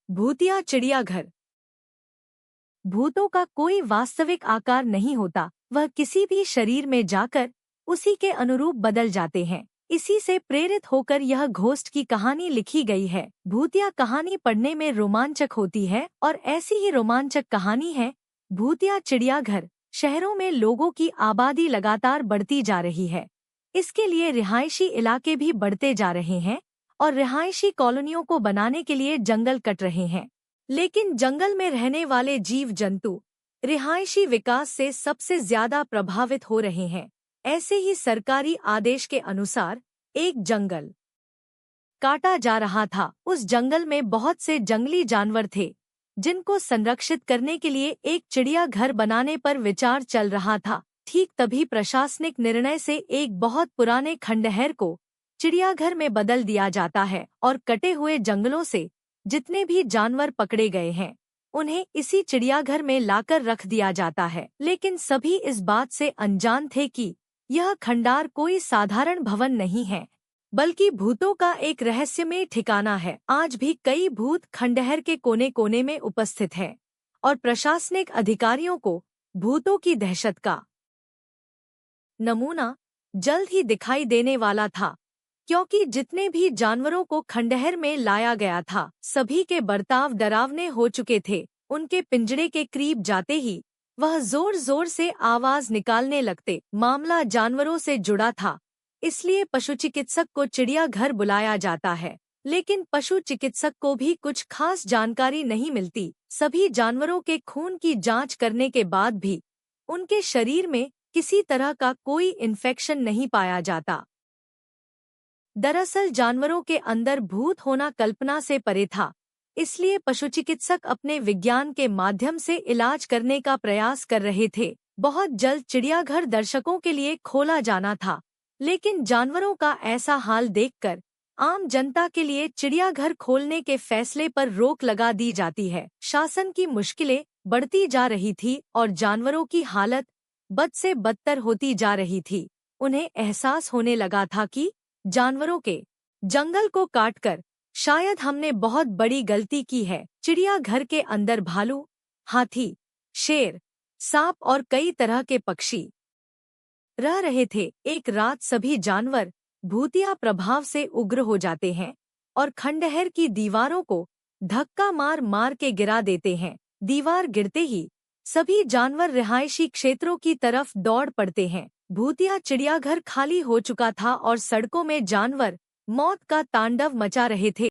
भूतिया चिड़ियाघर। भूतों का कोई वास्तविक आकार नहीं होता, वह किसी भी शरीर में जाकर उसी के अनुरूप बदल जाते हैं। इसी से प्रेरित होकर यह घोस्ट की कहानी लिखी गई है। भूतिया कहानी पढ़ने में रोमांचक होती है और ऐसी ही रोमांचक कहानी है भूतिया चिड़ियाघर। शहरों में लोगों की आबादी लगातार बढ़ती जा रही है। इसके लिए रिहायशी इलाके भी बढ़ते जा रहे हैं और रिहायशी कॉलोनियों को बनाने के लिए जंगल कट रहे हैं। लेकिन जंगल में रहने वाले जीव जंतु रिहायशी विकास से सबसे ज्यादा प्रभावित हो रहे हैं। ऐसे ही सरकारी आदेश के अनुसार एक जंगल काटा जा रहा था। उस जंगल में बहुत से जंगली जानवर थे जिनको संरक्षित करने के लिए एक चिड़ियाघर बनाने पर विचार चल रहा था। ठीक तभी प्रशासनिक निर्णय से एक बहुत पुराने खंडहर को चिड़ियाघर में बदल दिया जाता है और कटे हुए जंगलों से जितने भी जानवर पकड़े गए हैं उन्हें इसी चिड़ियाघर में लाकर रख दिया जाता है। लेकिन सभी इस बात से अनजान थे कि यह खंडार कोई साधारण भवन नहीं है, बल्कि भूतों का एक रहस्यमय ठिकाना है। आज भी कई भूत खंडहर के कोने कोने में उपस्थित हैं और प्रशासनिक अधिकारियों को भूतों की दहशत का नमूना जल्द ही दिखाई देने वाला था, क्योंकि जितने भी जानवरों को खंडहर में लाया गया था सभी के बर्ताव डरावने हो चुके थे। उनके पिंजरे के करीब जाते ही वह जोर जोर से आवाज निकालने लगते। मामला जानवरों से जुड़ा था, इसलिए पशु चिकित्सक को चिड़ियाघर बुलाया जाता है। लेकिन पशु चिकित्सक को भी कुछ खास जानकारी नहीं मिलती। सभी जानवरों के खून की जांच करने के बाद भी उनके शरीर में किसी तरह का कोई इन्फेक्शन नहीं पाया जाता। दरअसल जानवरों के अंदर भूत होना कल्पना से परे था, इसलिए पशुचिकित्सक अपने विज्ञान के माध्यम से इलाज करने का प्रयास कर रहे थे। बहुत जल्द चिड़ियाघर दर्शकों के लिए खोला जाना था, लेकिन जानवरों का ऐसा हाल देखकर आम जनता के लिए चिड़ियाघर खोलने के फैसले पर रोक लगा दी जाती है। शासन की मुश्किलें बढ़ती जा रही थी और जानवरों की हालत बद से बदतर होती जा रही थी। उन्हें एहसास होने लगा था कि जानवरों के जंगल को काटकर शायद हमने बहुत बड़ी गलती की है। चिड़ियाघर के अंदर भालू, हाथी, शेर, सांप और कई तरह के पक्षी रह रहे थे। एक रात सभी जानवर भूतिया प्रभाव से उग्र हो जाते हैं और खंडहर की दीवारों को धक्का मार मार के गिरा देते हैं। दीवार गिरते ही सभी जानवर रिहायशी क्षेत्रों की तरफ दौड़ पड़ते हैं। भूतिया चिड़ियाघर खाली हो चुका था और सड़कों में जानवर मौत का तांडव मचा रहे थे।